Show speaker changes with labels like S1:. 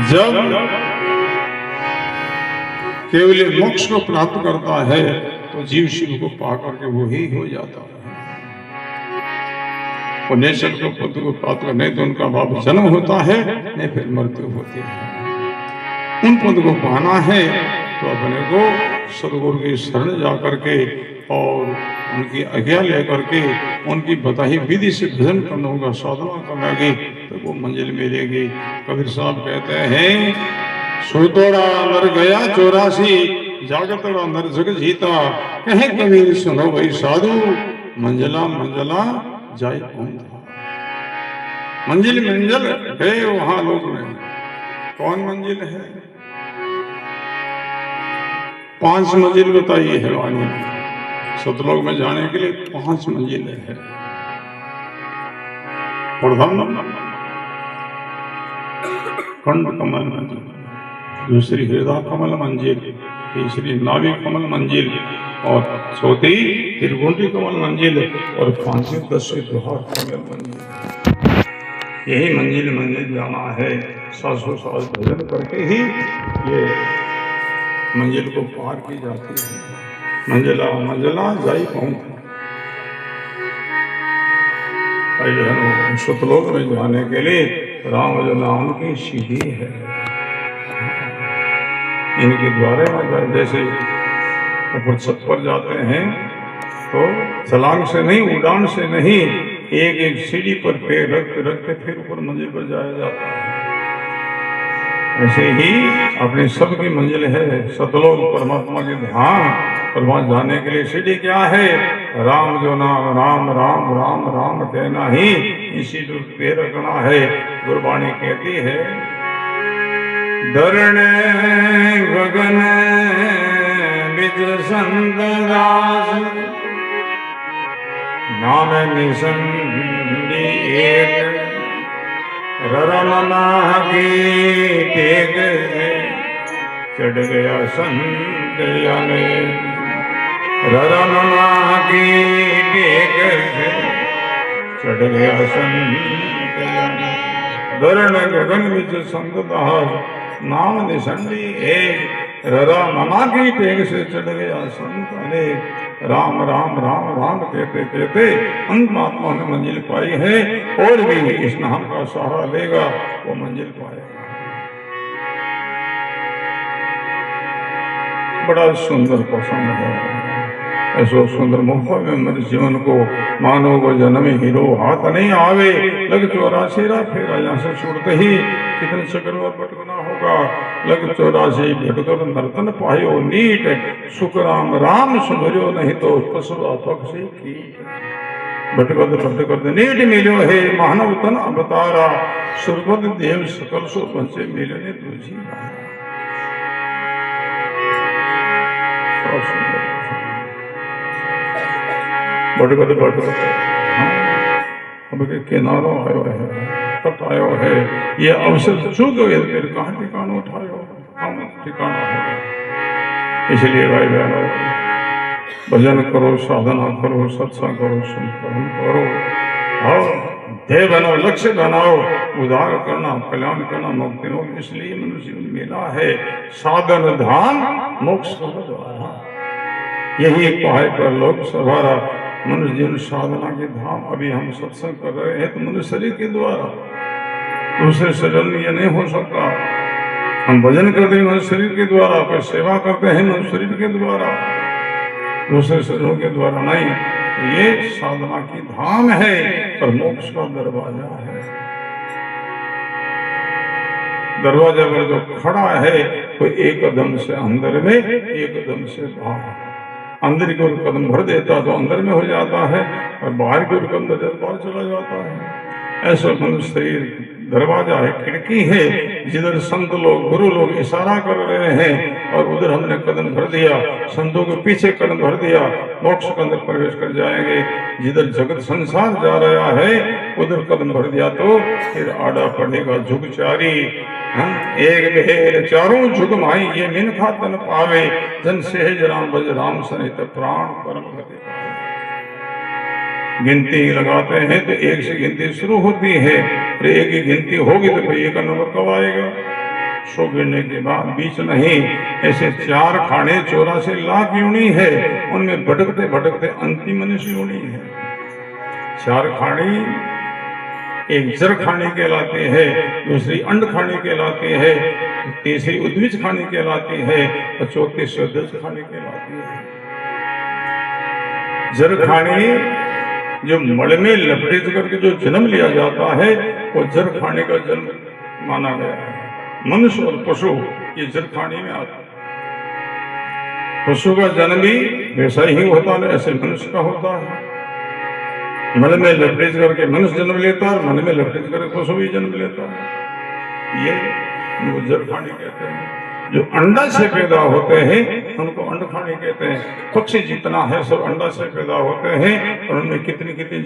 S1: जब केवल मोक्ष को प्राप्त करता है तो जीव शिव को पा करके वो ही हो जाता है। पुण्यशल को पद को प्राप्त करने तो उनका भाव जन्म होता है, नहीं फिर मृत्यु होती है। उन पद को पाना है तो अपने को सदगुरु की शरण जा करके और उनकी आज्ञा लेकर के उनकी बताई विधि से भजन करना होगा, साधना करना की तो वो मंजिल मिलेगी। कबीर साहब कहते हैं, सोतोड़ा मर गया 84, जागतड़ा नर जग जीता, कहे कबीर सुनो भाई साधु, मंजिला मंजिला जाय पहुंचा। मंजिल मंजिल है वहां लोग में, कौन मंजिल है? 5 मंजिल बताइए है वाणी में। सतलोक में जाने के लिए 5 मंजिल है। प्रथम कंड कमल मंजिल, दूसरी हृदय कमल मंजिल, तीसरी नाभि कमल मंजिल और चौथी त्रिगुंडी कमल मंजिल और 5वीं 10वीं द्वार कमल मंजिल। यही मंजिल मंजिल जाना है। 700 साल भजन करके ही ये मंजिल को पार की जाती है। मंजिला मंजिला जाई पहुंचा। सतलोक में जाने के लिए राम जो नाम की सीढ़ी है, इनके द्वारे में जैसे ऊपर छत पर जाते हैं तो छलांग से नहीं, उड़ान से नहीं, एक एक सीढ़ी पर पैर रखते रखते फिर ऊपर मंजिल पर जाया जाता है। ऐसे ही अपनी सबकी मंजिल है सतलोक परमात्मा के धाम। और वहां जाने के लिए सीढ़ी क्या है? राम जो नाम, राम राम राम राम कहना ही इसी पे रखना है। गुरबाणी कहती है, धरण गगन बिज संत दास, नाम निसंदी एक, ररमना की टेक से चढ़ गया संत याने, ररमना की टेक से चढ़ गया संत याने। धरण गगन बिच संत दास, नाम निसंदी एक, ररा मना की टेक से चढ़ गया संत अनेक। राम राम राम राम कहते कहते महात्मा ने मंजिल पाई है, और भी इस नाम का सहारा लेगा वो मंजिल पाएगा। बड़ा सुंदर प्रसंग है। ऐसो सुंदर मौका में मेरे जीवन को मानो को जन्म हीरो हाथ नहीं आवे, लग 84 फेरा यहाँ से छूटते ही कितने चक्र और भटकना होगा। लग 84 भटकर नर्तन पायो नीट, सुख राम राम सुमरियो नहीं तो पशुआ पक्षी कीट। भटकत भटकत नीट मिलो है मानव तन अवतारा, सुरपत देव सकल सो पंचे मिलने तुझी। भटकत भटकत अब के किनारो आयो है, तट आयो है, ये अवसर चूक गए फिर कहाँ ठिकाना उठायो, हम ठिकाना होगा। इसलिए भाई बहनों, भजन करो, साधना करो, सत्संग करो, संकलन करो और ध्येय बनाओ, लक्ष्य बनाओ, उद्धार करना, कल्याण करना, मुक्ति हो। इसलिए मनुष्य मिला है साधन धाम मोक्ष का द्वारा। यही पाए पर लोक सवारा, मनुष्य जीवन साधना के धाम। अभी हम सत्संग कर रहे हैं तो मनुष्य शरीर के द्वारा, दूसरे शरीर में यह नहीं हो सकता। हम भजन करते हैं मनुष्य शरीर के द्वारा, कोई सेवा करते हैं मनुष्य शरीर के द्वारा, दूसरे शरीरों के द्वारा नहीं। तो ये साधना की धाम है और मोक्ष का दरवाजा है। दरवाजा पर जो खड़ा है वो एक कदम से अंदर में, एक कदम से बाहर। अंदर की ओर कदम भर देता तो अंदर में हो जाता है, और बाहर की ओर कदम बाहर चला जाता है। ऐसा मनुष्य शरीर दरवाजा है, खिड़की है, जिधर संत लोग, गुरु लोग इशारा कर रहे हैं और उधर हमने कदम भर दिया, संतों के पीछे कदम भर दिया, मोक्ष के अंदर प्रवेश कर जाएंगे। जिधर जगत संसार जा रहा है उधर कदम भर दिया तो फिर आड़ा पड़ेगा झुक चारी। एक भेर चारों झुक माई, ये मिनखा तन पावे, जन सहज राम बज राम सनित प्राण परम गति। गिनती लगाते हैं तो एक से गिनती शुरू होती है, और एक ही गिनती होगी तो भाई एक नंबर कब आएगा? सो गिरने के बाद बीच नहीं, ऐसे 4 खाने 84 लाख योनि है, उनमें भटकते भटकते अंतिम मनुष्य योनि है। 4 खाने, एक जर खाने कहलाते हैं, दूसरी अंड खाने कहलाते हैं, तीसरी उद्भिज खाने कहलाती है और चौथी स्वदज खाने कहलाती है। जर खाने जो मल में लपेट करके जो जन्म लिया जाता है वो जर खाने का जन्म माना गया है। मनुष्य और पशु ये जर खाने में आता है। पशु का जन्म भी वैसा ही होता है, ऐसे मनुष्य का होता है। मन में लपेट करके मनुष्य जन्म लेता है, मन में लपेट करके पशु भी जन्म लेता है। ये जर खाने कहते हैं। जो अंडा से पैदा होते हैं उनको अंड खाने कहते हैं। पक्षी जितना है सब अंडा से पैदा होते हैं और उनमें कितनी कितनी